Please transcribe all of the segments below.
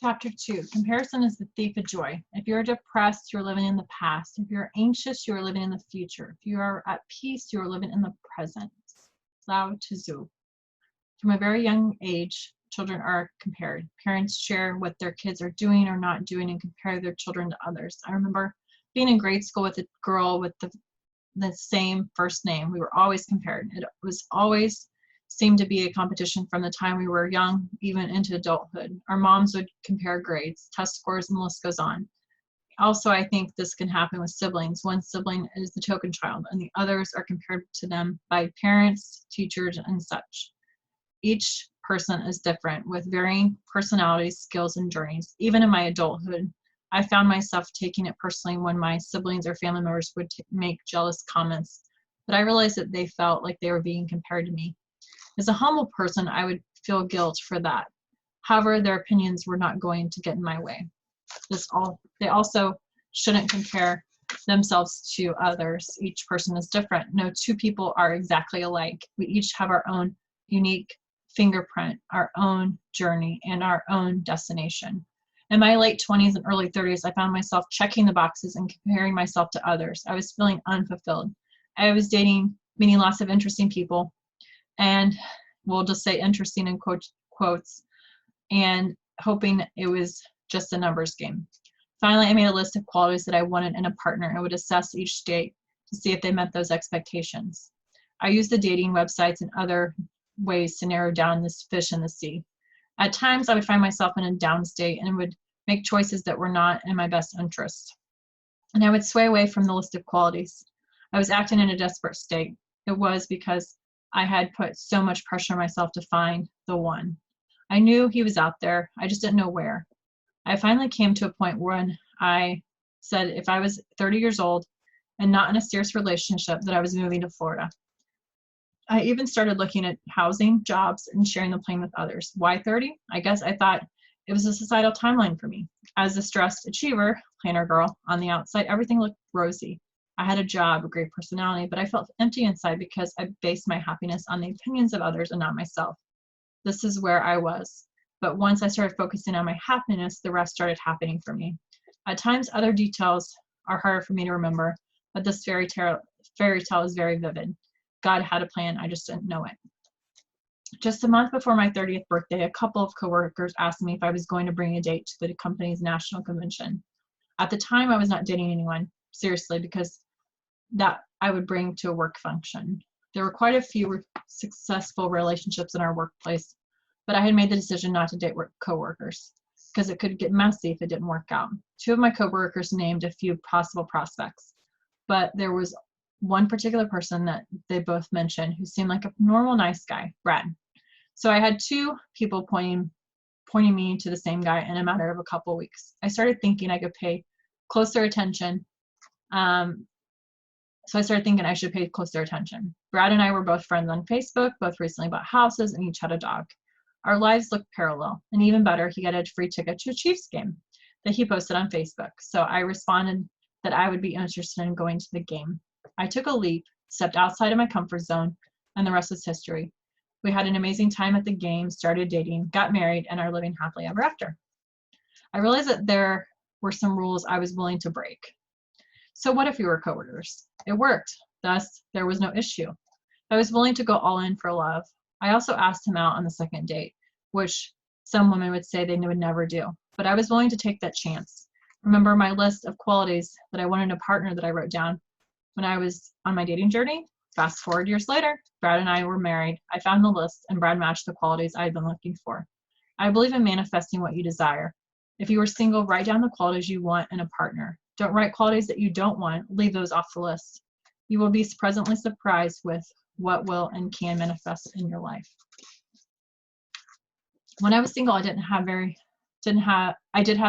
Chapter 2, comparison is the thief of joy. If you're depressed, you're living in the past. If you're anxious, you are living in the future. If you are at peace, you are living in the present. Lao Tzu. From a very young age, children are compared. Parents share what their kids are doing or not doing and compare their children to others. I remember being in grade school with a girl with the same first name. We were always compared. It was always seemed to be a competition from the time we were young, even into adulthood. Our moms would compare grades, test scores, and the list goes on. Also, I think this can happen with siblings. One sibling is the token child, and the others are compared to them by parents, teachers, and such. Each person is different with varying personalities, skills, and journeys. Even in my adulthood, I found myself taking it personally when my siblings or family members would make jealous comments, but I realized that they felt like they were being compared to me. As a humble person, I would feel guilt for that. However, their opinions were not going to get in my way. They also shouldn't compare themselves to others. Each person is different. No two people are exactly alike. We each have our own unique fingerprint, our own journey, and our own destination. In my late 20s and early 30s, I found myself checking the boxes and comparing myself to others. I was feeling unfulfilled. I was dating, meeting lots of interesting people, and we'll just say interesting in quotes, and hoping it was just a numbers game. Finally, I made a list of qualities that I wanted in a partner and would assess each date to see if they met those expectations. I used the dating websites and other ways to narrow down this fish in the sea. At times, I would find myself in a down state and would make choices that were not in my best interest. And I would sway away from the list of qualities. I was acting in a desperate state. It was because I had put so much pressure on myself to find the one. I knew he was out there. I just didn't know where. I finally came to a point when I said if I was 30 years old and not in a serious relationship, that I was moving to Florida. I even started looking at housing, jobs, and sharing the plane with others. Why 30? I guess I thought it was a societal timeline for me. As a stressed achiever, planner girl, on the outside, everything looked rosy. I had a job, a great personality, but I felt empty inside because I based my happiness on the opinions of others and not myself. This is where I was. But once I started focusing on my happiness, the rest started happening for me. At times, other details are harder for me to remember, but this fairy tale is very vivid. God had a plan, I just didn't know it. Just a month before my 30th birthday, a couple of coworkers asked me if I was going to bring a date to the company's national convention. At the time, I was not dating anyone, seriously, because that I would bring to a work function. There were quite a few successful relationships in our workplace, but I had made the decision not to date coworkers because it could get messy if it didn't work out. Two of my coworkers named a few possible prospects, but there was one particular person that they both mentioned who seemed like a normal, nice guy, Brad. So I had two people pointing me to the same guy in a matter of a couple of weeks. I started thinking I could pay closer attention. So I started thinking I should pay closer attention. Brad and I were both friends on Facebook, both recently bought houses, and each had a dog. Our lives looked parallel, and even better, he got a free ticket to a Chiefs game that he posted on Facebook. So I responded that I would be interested in going to the game. I took a leap, stepped outside of my comfort zone, and the rest is history. We had an amazing time at the game, started dating, got married, and are living happily ever after. I realized that there were some rules I was willing to break. So what if we were coworkers? It worked. Thus, there was no issue. I was willing to go all in for love. I also asked him out on the second date, which some women would say they would never do. But I was willing to take that chance. Remember my list of qualities that I wanted in a partner that I wrote down when I was on my dating journey? Fast forward years later, Brad and I were married. I found the list, and Brad matched the qualities I had been looking for. I believe in manifesting what you desire. If you are single, write down the qualities you want in a partner. Don't write qualities that you don't want. Leave those off the list. You will be pleasantly surprised with what will and can manifest in your life. When I was single, I did have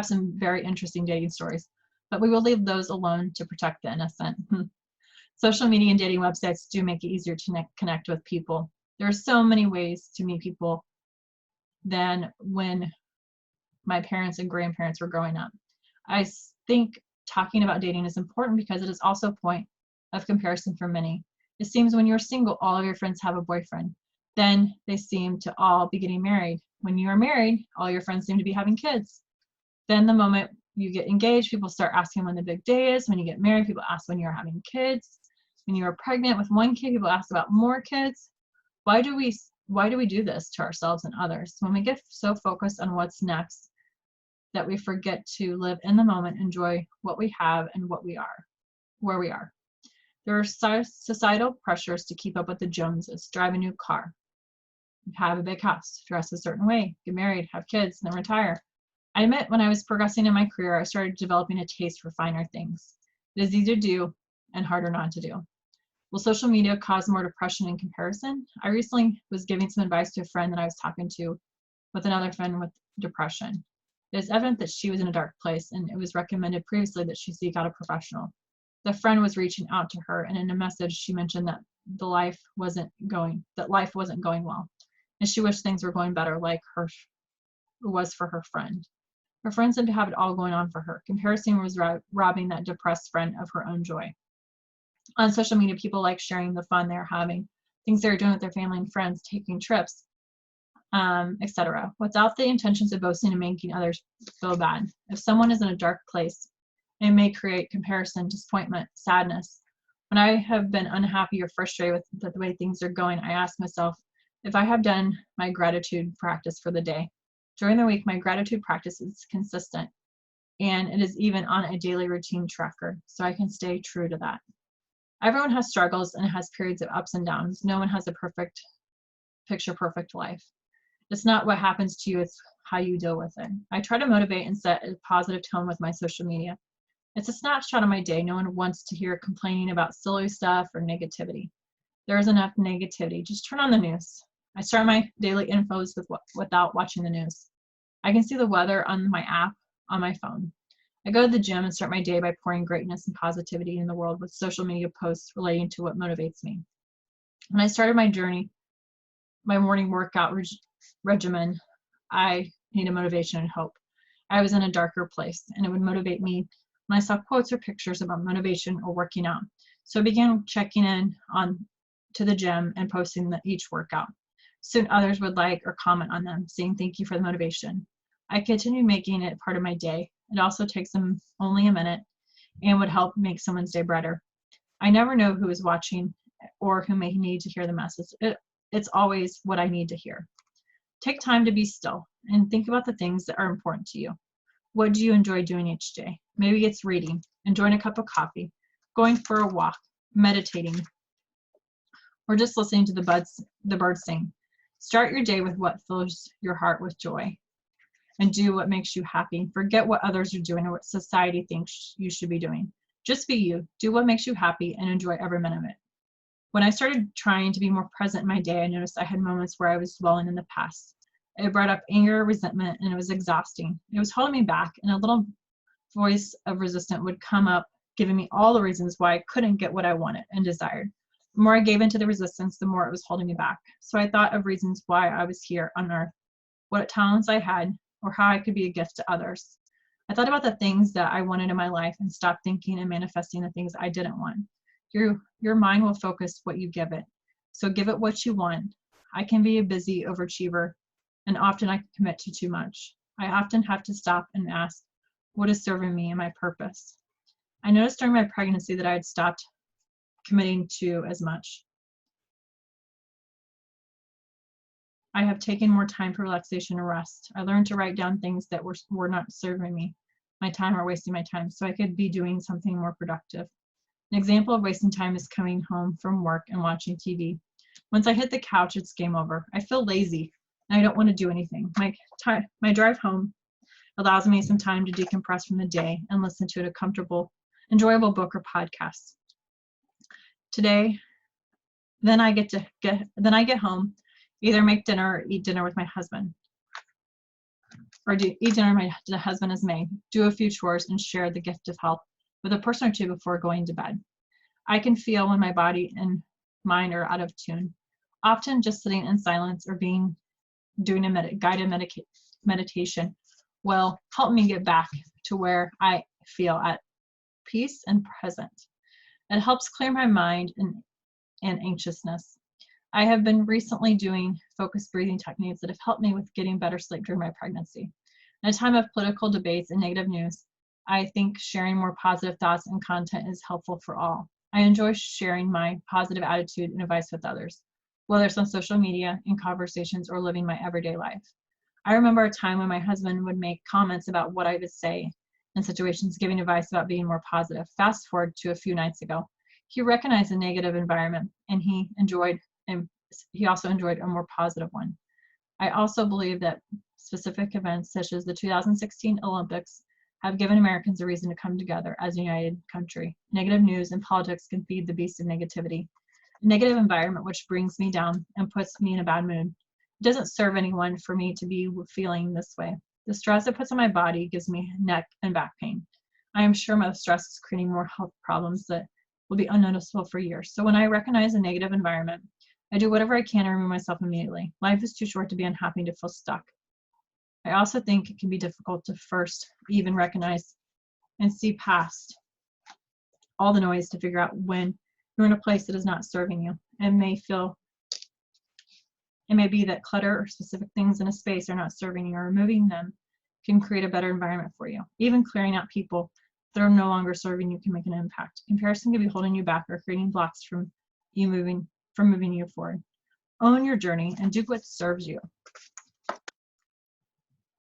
some very interesting dating stories, but we will leave those alone to protect the innocent. Social media and dating websites do make it easier to connect with people. There are so many ways to meet people than when my parents and grandparents were growing up. I think talking about dating is important because it is also a point of comparison for many. It seems when you're single, all of your friends have a boyfriend. Then they seem to all be getting married. When you are married, all your friends seem to be having kids. Then the moment you get engaged, people start asking when the big day is. When you get married, people ask when you're having kids. When you are pregnant with one kid, people ask about more kids. Why do we do this to ourselves and others? When we get so focused on what's next that we forget to live in the moment, enjoy what we have and what we are, where we are. There are societal pressures to keep up with the Joneses, drive a new car, have a big house, dress a certain way, get married, have kids, then retire. I admit when I was progressing in my career, I started developing a taste for finer things. It is easier to do and harder not to do. Will social media cause more depression and comparison? I recently was giving some advice to a friend that I was talking to with another friend with depression. It is evident that she was in a dark place, and it was recommended previously that she seek out a professional. The friend was reaching out to her, and in a message she mentioned that life wasn't going well, and she wished things were going better like her was for her friend. Her friend seemed to have it all going on for her. Comparison was robbing that depressed friend of her own joy. On social media, people like sharing the fun they're having, things they're doing with their family and friends, taking trips, etc., without the intentions of boasting and making others feel bad. If someone is in a dark place, it may create comparison, disappointment, sadness. When I have been unhappy or frustrated with the way things are going, I ask myself if I have done my gratitude practice for the day. During the week, my gratitude practice is consistent, and it is even on a daily routine tracker, so I can stay true to that. Everyone has struggles and has periods of ups and downs. No one has a perfect life. It's not what happens to you, it's how you deal with it. I try to motivate and set a positive tone with my social media. It's a snapshot of my day. No one wants to hear complaining about silly stuff or negativity. There is enough negativity. Just turn on the news. I start my daily infos without watching the news. I can see the weather on my app on my phone. I go to the gym and start my day by pouring greatness and positivity in the world with social media posts relating to what motivates me. When I started my journey, my morning workout regimen, I needed motivation and hope. I was in a darker place, and it would motivate me when I saw quotes or pictures about motivation or working out. So I began checking in to the gym and posting each workout. Soon others would like or comment on them, saying thank you for the motivation. I continued making it part of my day. It also takes them only a minute and would help make someone's day brighter. I never know who is watching or who may need to hear the message. It's always what I need to hear. Take time to be still and think about the things that are important to you. What do you enjoy doing each day? Maybe it's reading, enjoying a cup of coffee, going for a walk, meditating, or just listening to the birds sing. Start your day with what fills your heart with joy, and do what makes you happy. Forget what others are doing or what society thinks you should be doing. Just be you. Do what makes you happy and enjoy every minute of it. When I started trying to be more present in my day, I noticed I had moments where I was dwelling in the past. It brought up anger, resentment, and it was exhausting. It was holding me back, and a little voice of resistance would come up, giving me all the reasons why I couldn't get what I wanted and desired. The more I gave into the resistance, the more it was holding me back. So I thought of reasons why I was here on earth, what talents I had, or how I could be a gift to others. I thought about the things that I wanted in my life and stopped thinking and manifesting the things I didn't want. Your mind will focus what you give it. So give it what you want. I can be a busy overachiever, and often I commit to too much. I often have to stop and ask, what is serving me and my purpose? I noticed during my pregnancy that I had stopped committing to as much. I have taken more time for relaxation and rest. I learned to write down things that were not serving me, my time or wasting my time, so I could be doing something more productive. An example of wasting time is coming home from work and watching TV. Once I hit the couch, it's game over. I feel lazy and I don't want to do anything. My drive home allows me some time to decompress from the day and listen to a comfortable, enjoyable book or podcast. Then I get home, either make dinner or eat dinner with my husband, or eat dinner my husband has made, do a few chores, and share the gift of health with a person or two before going to bed. I can feel when my body and mind are out of tune. Often just sitting in silence or doing a guided meditation will help me get back to where I feel at peace and present. It helps clear my mind and anxiousness. I have been recently doing focused breathing techniques that have helped me with getting better sleep during my pregnancy. In a time of political debates and negative news, I think sharing more positive thoughts and content is helpful for all. I enjoy sharing my positive attitude and advice with others, whether it's on social media, in conversations, or living my everyday life. I remember a time when my husband would make comments about what I would say in situations, giving advice about being more positive. Fast forward to a few nights ago. He recognized a negative environment and he also enjoyed a more positive one. I also believe that specific events such as the 2016 Olympics have given Americans a reason to come together as a united country. Negative news and politics can feed the beast of negativity. A negative environment which brings me down and puts me in a bad mood. It doesn't serve anyone for me to be feeling this way. The stress it puts on my body gives me neck and back pain. I am sure my stress is creating more health problems that will be unnoticeable for years. So when I recognize a negative environment, I do whatever I can to remove myself immediately. Life is too short to be unhappy and to feel stuck. I also think it can be difficult to first even recognize and see past all the noise to figure out when you're in a place that is not serving you. It may be that clutter or specific things in a space are not serving you, or removing them can create a better environment for you. Even clearing out people that are no longer serving you can make an impact. Comparison can be holding you back or creating blocks from moving you forward. Own your journey and do what serves you.